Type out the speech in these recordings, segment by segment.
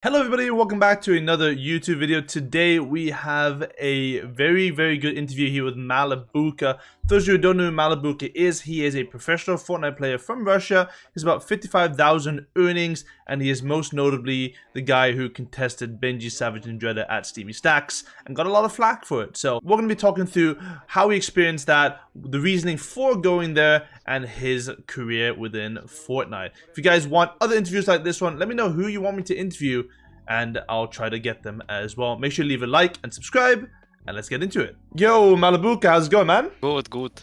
Hello everybody, welcome back to another YouTube video. Today we have a very good interview here with Malibuca. For those of you who don't know who Malibuca is, he is a professional Fortnite player from Russia. He's about 55,000 earnings, and he is most notably the guy who contested Benjy Savage Endretta at Steamy Stacks and got a lot of flack for it. So we're going to be talking through how he experienced that, the reasoning for going there, and his career within Fortnite. If you guys want other interviews like this one, let me know who you want me to interview, and I'll try to get them as well. Make sure to leave a like and subscribe, and let's get into it. Yo, Malibuca, how's it going, man? Good.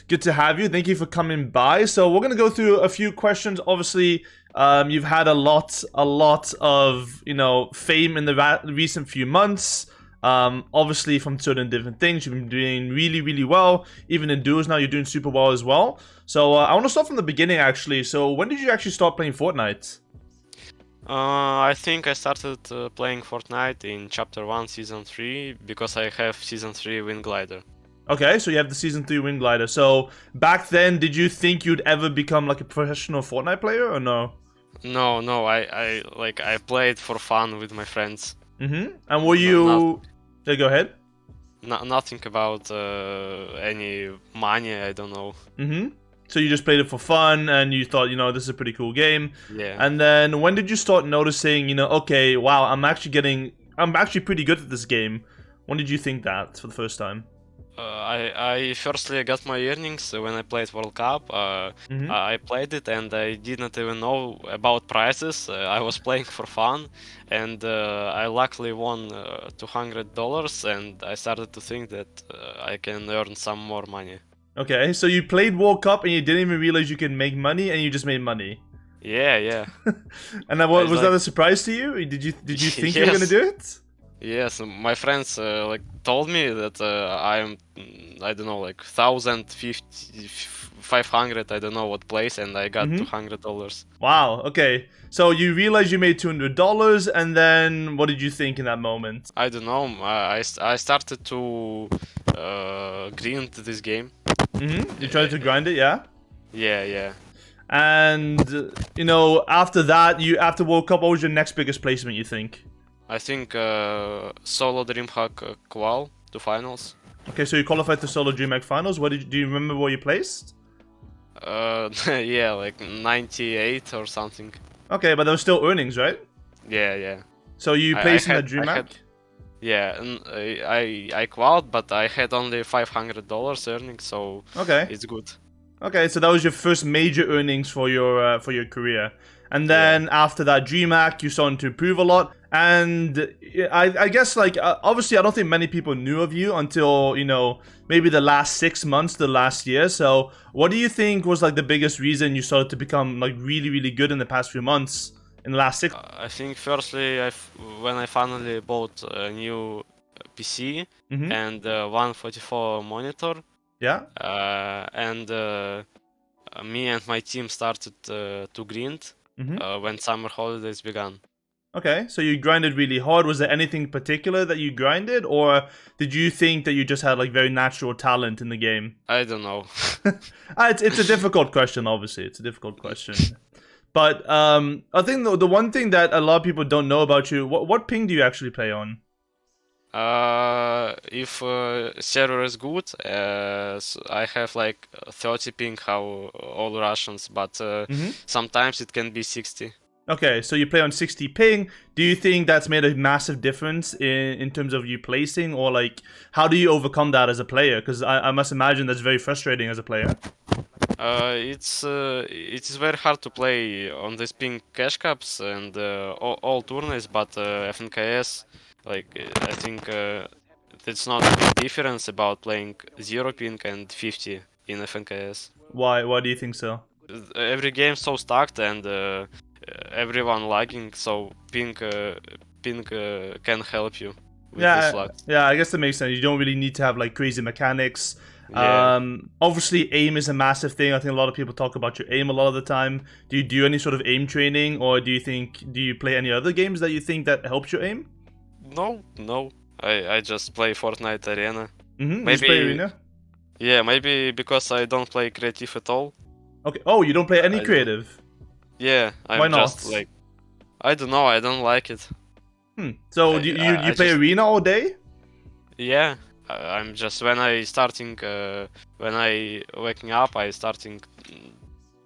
Good to have you. Thank you for coming by. So we're gonna go through a few questions. Obviously, you've had a lot of fame in the recent few months. Obviously from certain different things, you've been doing really well. Even in duos now, you're doing super well as well. So I want to start from the beginning, actually. So when did you actually start playing Fortnite? I think I started playing Fortnite in Chapter 1, Season 3, because I have Season 3 Wind Glider. Okay, so you have the Season 3 Wind Glider. So back then, did you think you'd ever become like a professional Fortnite player or no? No, I played for fun with my friends. And were you... Yeah, go ahead. Nothing about any money, I don't know. So you just played it for fun, and you thought, this is a pretty cool game. Yeah. And then when did you start noticing, okay, wow, I'm actually pretty good at this game? When did you think that for the first time? I firstly got my earnings when I played World Cup. I played it and I didn't even know about prizes. I was playing for fun, and I luckily won $200, and I started to think that I can earn some more money. Okay, so you played World Cup and you didn't even realize you could make money, and you just made money. Yeah. And that, was that a surprise to you? Did you think you were gonna do it? Yes, my friends told me that I don't know, like 1,050, 500, I don't know what place, and I got $200. Wow. Okay. So you realized you made $200, and then what did you think in that moment? I don't know. I started to grind this game. You tried to grind it, yeah? Yeah. And after that, after World Cup, what was your next biggest placement, you think? I think solo DreamHack qual to finals. Okay, so you qualified to solo DreamHack finals. Do you remember where you placed? Yeah, like 98 or something. Okay, but there was still earnings, right? Yeah. So you placed in the DreamHack? Yeah, and I qualified, but I had only $500 earnings, so okay, it's good. Okay, so that was your first major earnings for your career, and then after that DreamHack, you started to improve a lot. And I guess, like, obviously, I don't think many people knew of you until maybe the last 6 months, the last year. So, what do you think was like the biggest reason you started to become like really good in the past few months? In the last 6? I think firstly, when I finally bought a new PC and 144 monitor. Yeah. And me and my team started to grind when summer holidays began. Okay, so you grinded really hard. Was there anything particular that you grinded, or did you think that you just had like very natural talent in the game? I don't know. It's a difficult question, obviously. It's a difficult question. But I think the one thing that a lot of people don't know about you, what ping do you actually play on? If server is good, so I have like 30 ping, how all Russians, but sometimes it can be 60. Okay, so you play on 60 ping. Do you think that's made a massive difference in terms of you placing, or like how do you overcome that as a player? Because I must imagine that's very frustrating as a player. It is very hard to play on these ping cash caps and all tournaments, but FNKS, like I think it's not a big difference about playing 0 ping and 50 in FNKS. Why do you think so? Every game so stacked and everyone lagging, so ping can help you with this lag. Yeah, I guess that makes sense. You don't really need to have like crazy mechanics. Yeah. Obviously aim is a massive thing. I think a lot of people talk about your aim a lot of the time. Do you do any sort of aim training, or do you play any other games that you think that helps your aim? No. I just play Fortnite Arena. Maybe. Just play Arena? Yeah, maybe because I don't play creative at all. Okay. Oh, you don't play any creative? Yeah, I'm Why not? just like I don't know. I don't like it. So do you play arena all day? Yeah, I'm just when I waking up, I starting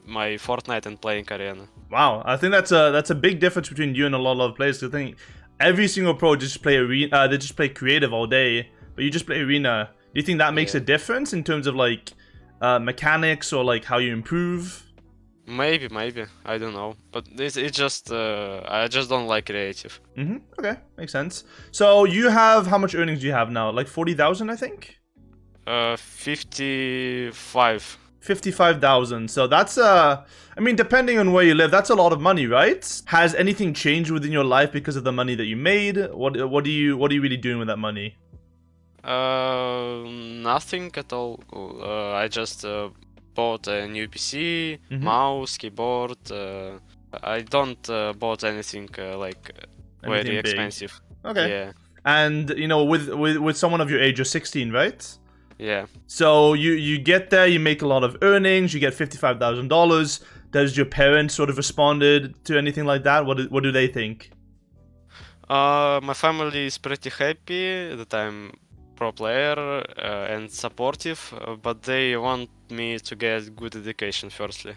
my Fortnite and playing arena. Wow, I think that's a big difference between you and a lot of players. I think every single pro just play arena. They just play creative all day, but you just play arena. Do you think that makes a difference in terms of like mechanics or like how you improve? Maybe I don't know, but it's just I just don't like creative. Okay, makes sense. So you have how much earnings do you have now? Like 40,000, I think. 55. 55,000. So that's I mean, depending on where you live, that's a lot of money, right? Has anything changed within your life because of the money that you made? What are you really doing with that money? Nothing at all. I just bought a new PC, mouse, keyboard. I don't bought anything very expensive. Okay. Yeah. And you know, with someone of your age, you're 16, right? Yeah. So you get there, you make a lot of earnings, you get $55,000. Does your parents sort of responded to anything like that? What do they think? My family is pretty happy that I'm pro player and supportive, but they want me to get good education firstly.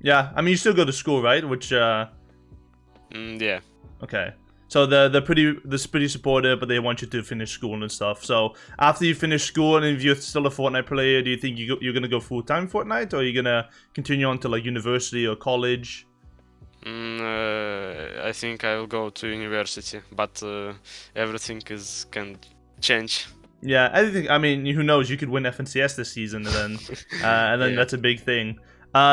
Yeah, I mean you still go to school, right? Which yeah. Okay. So they're pretty supportive, but they want you to finish school and stuff. So after you finish school, and if you're still a Fortnite player, do you think you're gonna go full time Fortnite, or are you gonna continue on to like university or college? I think I will go to university, but everything can change. Yeah, I mean, who knows? You could win FNCS this season, and then that's a big thing.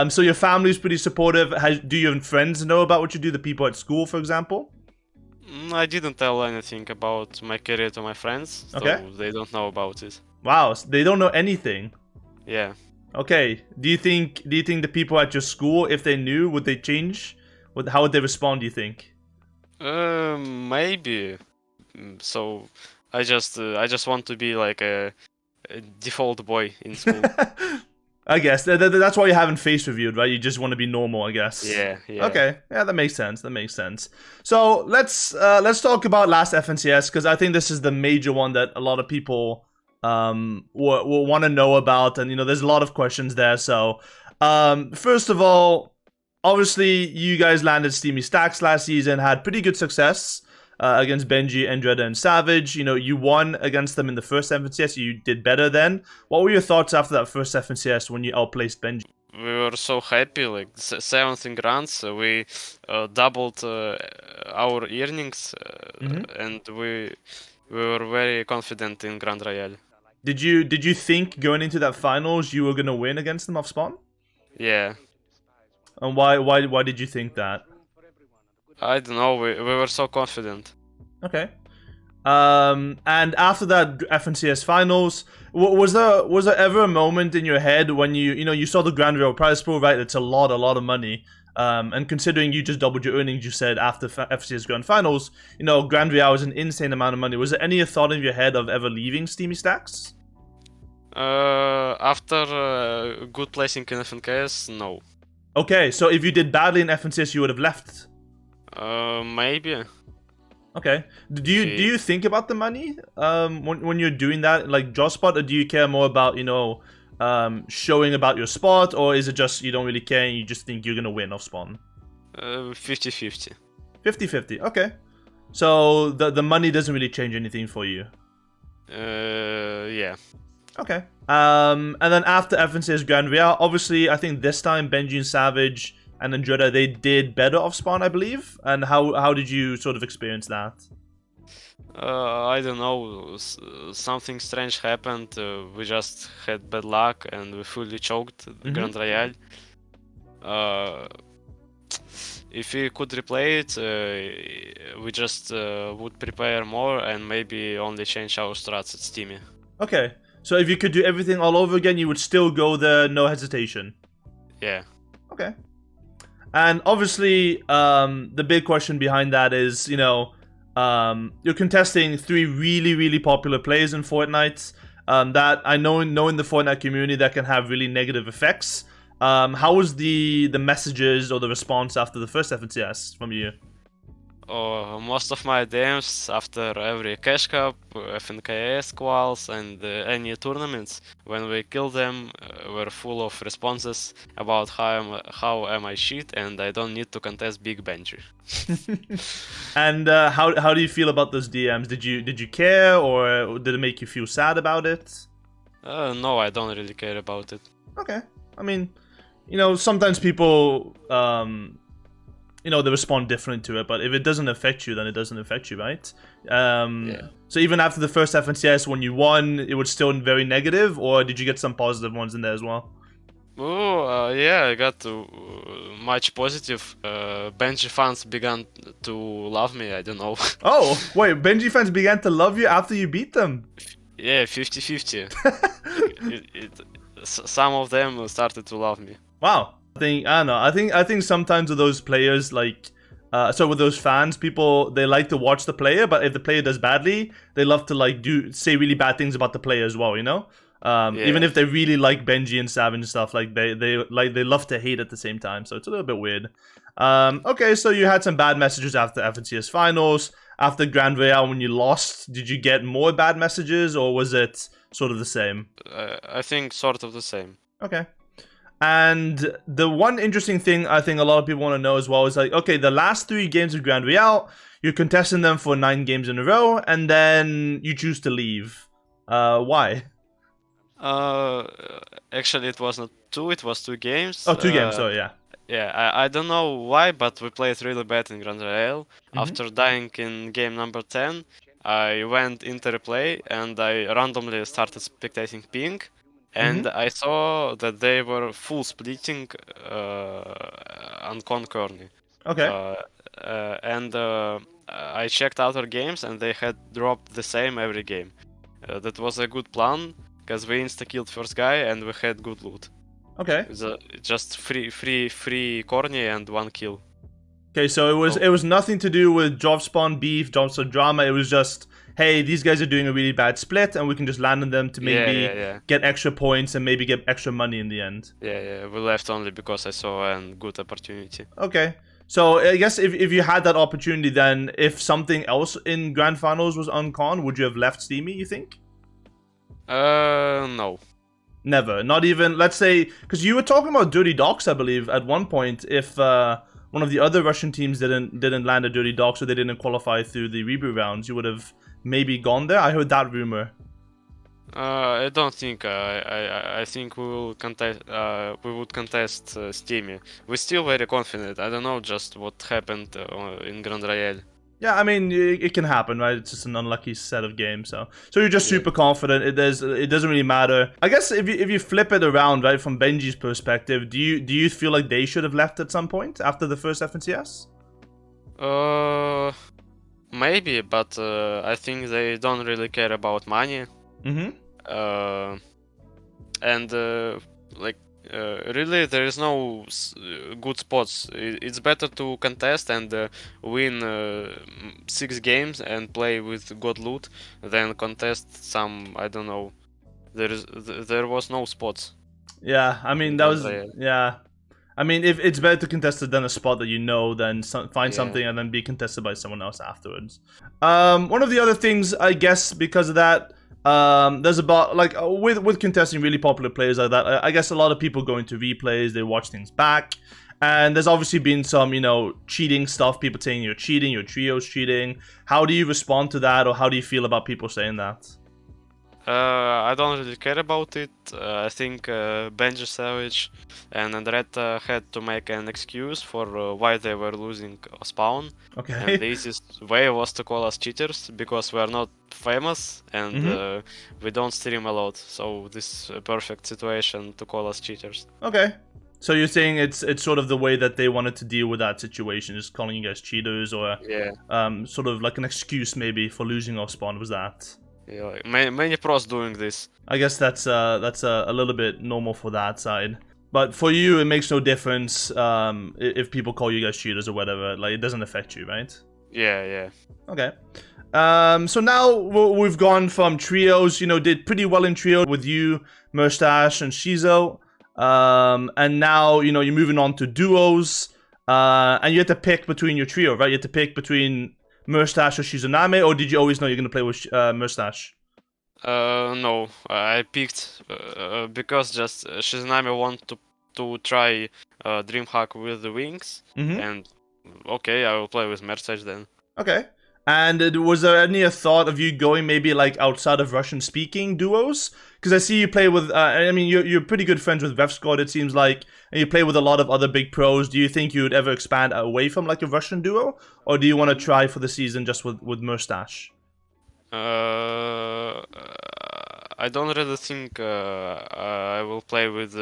So your family's pretty supportive. Do your friends know about what you do? The people at school, for example. I didn't tell anything about my career to my friends, so they don't know about it. Wow, so they don't know anything. Yeah. Okay. Do you think the people at your school, if they knew, would they change? How would they respond? Do you think? Maybe. So I just want to be like a default boy in school. I guess that's why you haven't face reviewed, right? You just want to be normal, I guess. Yeah. Okay, yeah, that makes sense. So let's talk about last FNCS, because I think this is the major one that a lot of people will want to know about, and you know, there's a lot of questions there. So first of all, obviously you guys landed Steamy stacks last season, had pretty good success. Against Benjy, Endretta, and Savage. You know, you won against them in the first FNCS. You did better then. What were your thoughts after that first FNCS when you outplaced Benjy? We were so happy, like 7th in grants. We doubled our earnings, and we were very confident in Grand Royale. Did you think going into that finals you were gonna win against them off spawn? Yeah. And why did you think that? I don't know, we were so confident. Okay. And after that FNCS finals, was there ever a moment in your head when you saw the Grand Royale prize pool, right? It's a lot of money. And considering you just doubled your earnings, you said after FNCS Grand Finals, you know, Grand Royale is an insane amount of money. Was there any thought in your head of ever leaving Steamy Stacks? After good placing in FNKS, no. Okay, so if you did badly in FNCS, you would have left. Maybe. Okay. Do you think about the money when you're doing that, like draw spot, or do you care more about, you know, showing about your spot, or is it just you don't really care and you just think you're gonna win off spawn? 50-50. 50-50. Okay. So the money doesn't really change anything for you. Yeah. Okay. And then after FNCS Grand Royale, obviously I think this time Benjy and Savage and Endretta, they did better off spawn, I believe. And how did you sort of experience that? I don't know. Something strange happened. We just had bad luck and we fully choked the Grand Royale. If we could replay it, we just would prepare more and maybe only change our strats at Steamy. Okay. So if you could do everything all over again, you would still go there, no hesitation? Yeah. Okay. And obviously, the big question behind that is, you know, you're contesting 3 really popular players in Fortnite that I know in the Fortnite community that can have really negative effects. How was the messages or the response after the first FNCS from you? Most of my DMs after every Cash Cup, FNKS quals, and any tournaments, when we kill them, were full of responses about how am I shit and I don't need to contest Big Benjy. And how do you feel about those DMs? Did you care, or did it make you feel sad about it? No, I don't really care about it. Okay, I mean, you know, sometimes people you know, they respond different to it, but if it doesn't affect you, then it doesn't affect you, right? Yeah. So even after the first FNCS, when you won, it was still very negative, or did you get some positive ones in there as well? Oh, yeah, I got much positive. Benjy fans began to love me, I don't know. Oh, wait, Benjy fans began to love you after you beat them? Yeah, 50-50. Some of them started to love me. Wow. I don't know. I think sometimes with those players, like so with those fans, people, they like to watch the player, but if the player does badly, they love to like say really bad things about the player as well, you know? Yeah. Even if they really like Benjy and Savage and stuff, like they love to hate at the same time, so it's a little bit weird. Okay, so you had some bad messages after FNCS finals. After Grand Royale, when you lost, did you get more bad messages, or was it sort of the same? I think sort of the same. Okay. And the one interesting thing I think a lot of people want to know as well is like, okay, the last 3 games of Grand Royale, you're contesting them for 9 games in a row, and then you choose to leave. Why? Actually, it was not 2, it was 2 games. Oh, 2 games, sorry, yeah. Yeah, I don't know why, but we played really bad in Grand Royale. After dying in game number 10, I went into replay and I randomly started spectating ping. And I saw that they were full splitting on Concorny. Okay. And I checked other games and they had dropped the same every game. That was a good plan, because we insta-killed first guy and we had good loot. Okay. Just free corny and 1 kill. Okay, so it was nothing to do with job spawn beef, job spawn drama. It was just, hey, these guys are doing a really bad split, and we can just land on them to maybe get extra points and maybe get extra money in the end. Yeah, we left only because I saw a good opportunity. Okay, so I guess if you had that opportunity, then if something else in Grand Finals was on con, would you have left Steamy, you think? No. Never. Not even, let's say, because you were talking about Dirty Docks, I believe, at one point, if one of the other Russian teams didn't land a Dirty Docks, or they didn't qualify through the reboot rounds, you would have maybe gone there. I heard that rumor. I don't think. I think we will contest. We would contest Steamy. We're still very confident. I don't know just what happened in Grand Royale. Yeah, I mean, it can happen, right? It's just an unlucky set of games, so you're just super confident. It doesn't really matter. I guess if you flip it around, right, from Benjy's perspective, do you feel like they should have left at some point after the first FNCS? Maybe, but I think they don't really care about money. And like really, there is no good spots. It's better to contest and win 6 games and play with good loot than contest some, I don't know. There was no spots. Yeah, I mean that was yeah. I mean, if it's better to contest it than a spot that you know, then find something and then be contested by someone else afterwards. One of the other things, I guess, because of that. There's about, like, with contesting really popular players like that, I guess a lot of people go into replays, they watch things back, and there's obviously been some, you know, cheating stuff, people saying you're cheating, your trio's cheating. How do you respond to that, or how do you feel about people saying that? I don't really care about it. I think Benjy, Savage, and Endretta had to make an excuse for why they were losing spawn. Okay. And the easiest way was to call us cheaters, because we are not famous and we don't stream a lot. So this is a perfect situation to call us cheaters. Okay. So you're saying it's sort of the way that they wanted to deal with that situation, just calling you guys cheaters, or sort of like an excuse maybe for losing off spawn, was that? Yeah, like many pros doing this. I guess that's a little bit normal for that side. But for you, it makes no difference if people call you guys cheaters or whatever. Like, it doesn't affect you, right? Yeah. Okay. So now we've gone from trios, you know, did pretty well in trio with you, Mustache, and Shizo. And now, you know, you're moving on to duos. and you had to pick between your trio, right? You had to pick between Mustache or Shizuname, or did you always know you're gonna play with Mustache? No, I picked because just Shizunami want to try DreamHack with the wings, Mm-hmm. and okay, I will play with Mercedes then. Okay. And was there any thought of you going maybe like outside of Russian speaking duos? Because I see you play with, I mean, you're pretty good friends with Vevsquad, it seems like, and you play with a lot of other big pros. Do you think you would ever expand away from like a Russian duo? Or do you want to try for the season just with Mustache? I don't really think I will play with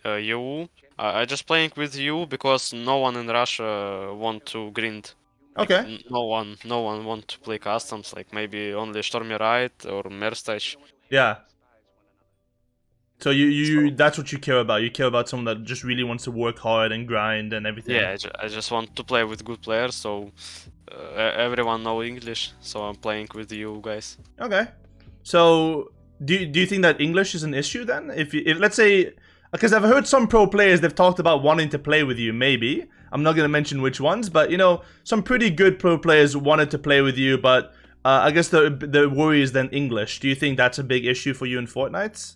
you. I just playing with you because no one in Russia want to grind. Like Okay. no one want to play customs. Like maybe only Stormy Ride or Merstach. Yeah. So you So that's what you care about. You care about someone that just really wants to work hard and grind and everything. yeah, I just want to play with good players. So everyone know English. So I'm playing with you guys. Okay. So do you think that English is an issue then? If let's say, because I've heard some pro players, they've talked about wanting to play with you. Maybe I'm not gonna mention which ones, but you know, some pretty good pro players wanted to play with you, but I guess the worry is then English. Do you think that's a big issue for you in Fortnite?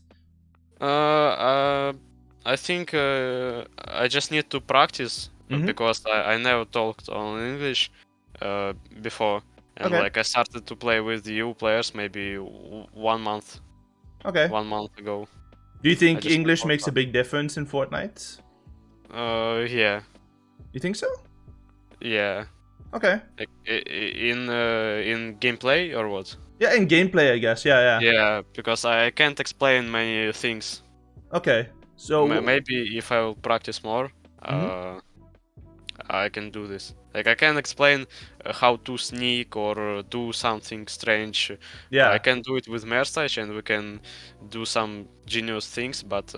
I think I just need to practice Mm-hmm. because I never talked on English before, and Okay. like I started to play with EU players maybe 1 month, Okay. 1 month ago. Do you I think just English makes a big difference in Fortnite? yeah, You think so? yeah. Okay. Like in gameplay or what? Yeah, in gameplay, I guess. Yeah, yeah. Yeah, because I can't explain many things. Okay. So. Maybe if I will practice more, Mm-hmm. I can do this. Like I can explain how to sneak or do something strange. I Yeah. can do it with Merstach and we can do some genius things. But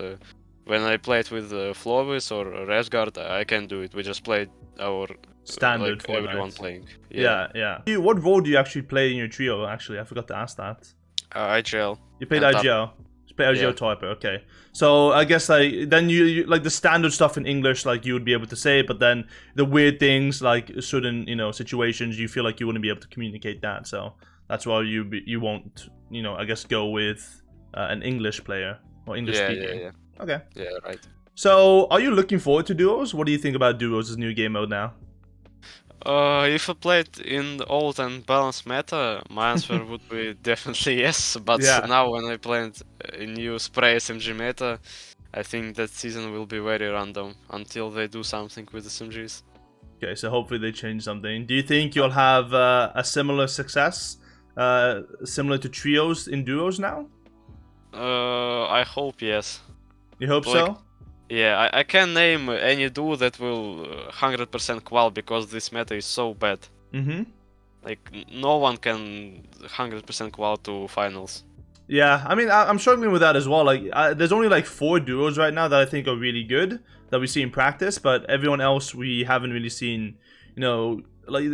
when I play it with Flowis or Resguard, I can do it. We just play our Standard like everyone Fortnite. playing. Yeah, Yeah, yeah. What role do you actually play in your trio? Actually, I forgot to ask that. IGL You played and top. IGL. You played IGL Yeah, typer. Okay. So I guess like then you like the standard stuff in English, like you would be able to say, but then the weird things, like certain situations, you feel like you wouldn't be able to communicate that. So that's why you won't I guess go with an English player or English speaking. yeah, Okay. yeah, right. So are you looking forward to duos? What do you think about duos as new game mode now? If I played in the old and balanced meta, my answer would be definitely yes. But Yeah. now when I played in new spray SMG meta, I think that season will be very random until they do something with SMGs. Okay, so hopefully they change something. Do you think you'll have a similar success, similar to trios in duos now? I hope yes. You hope Like, so? yeah, I can name any duo that will 100% qual because this meta is so bad. Mm-hmm. Like, no one can 100% qual to finals. Yeah, I mean, I'm struggling with that as well. Like, there's only like 4 duos right now that I think are really good that we see in practice, but everyone else we haven't really seen. Like,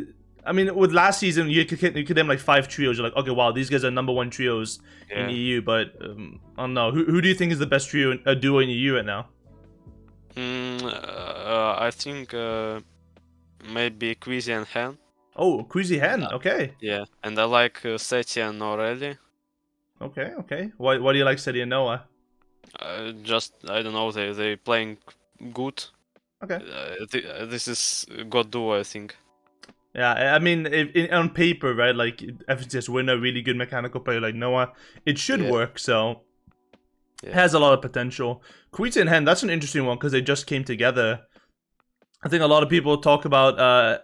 I mean, with last season, you could name like 5 trios. You're like, okay, wow, these guys are #1 trios in Yeah. EU. But I don't know. Who do you think is the best duo in EU right now? I think maybe Quizzy and Hen. Oh, Queasy Hen. Okay. Yeah, and I like Seti and Norelli. Okay, okay. Why do you like City and Noah? Just I don't know, they playing good. Okay. This is God duo, I think. Yeah, I mean, on paper, right? Like, FNCS win a really good mechanical player like Noah, it should Yeah, work. So it yeah, has a lot of potential. Queets and Hen, that's an interesting one because they just came together. I think a lot of people talk about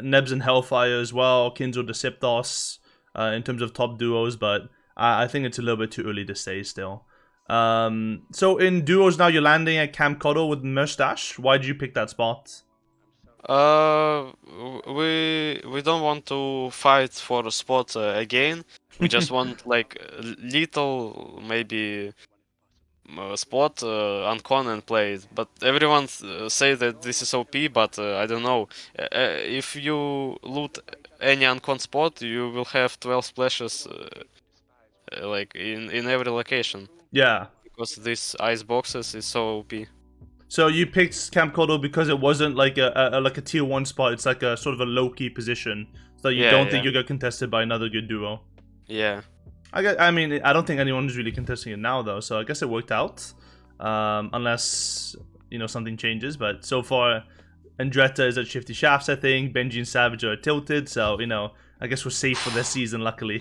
Nebs and Hellfire as well, Kinzo de Siptos, in terms of top duos, but I think it's a little bit too early to say still. So in duos now, you're landing at Camp Cuddle with Mustache. Why did you pick that spot? we don't want to fight for a spot again. We just want like a little maybe spot on con and play it. But everyone say that this is OP, but I don't know. If you loot any uncon spot, you will have 12 splashes like in every location Yeah. because this ice boxes is so OP. So you picked Camp Kodo because it wasn't like a tier 1 spot. It's like a sort of a low-key position. So you don't think you'll get contested by another good duo. Yeah. I mean, I don't think anyone's really contesting it now, though. So I guess it worked out. Unless, you know, something changes. But so far, Endretta is at Shifty Shafts, I think. Benjy and Savage are tilted. So, you know, I guess we're safe for this season, luckily.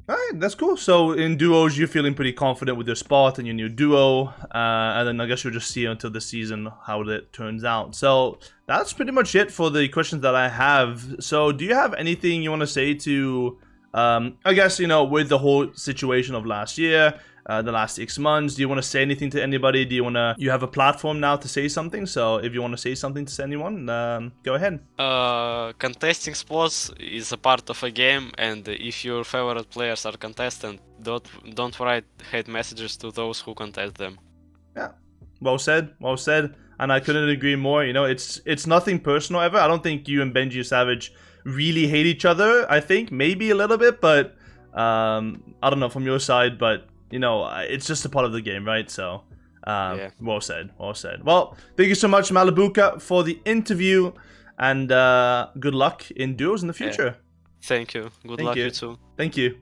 Alright, that's cool. So in duos, you're feeling pretty confident with your spot and your new duo. And then I guess you'll just see until the season how it turns out. So that's pretty much it for the questions that I have. So do you have anything you want to say to, I guess, you know, with the whole situation of last year, the last 6 months, do you want to say anything to anybody? Do you want to, you have a platform now to say something, so if you want to say something to anyone, go ahead. Contesting spots is a part of a game, and if your favorite players are contestant, don't write hate messages to those who contest them. Yeah, well said, and I couldn't agree more. You know, it's nothing personal ever. I don't think you and Benjy Savage really hate each other. I think maybe a little bit, but I don't know from your side, but you know, it's just a part of the game, right? So, yeah. Well said. Well, thank you so much, Malibuca, for the interview, and good luck in duos in the future. Yeah. Thank you. Good luck, you too. Thank you.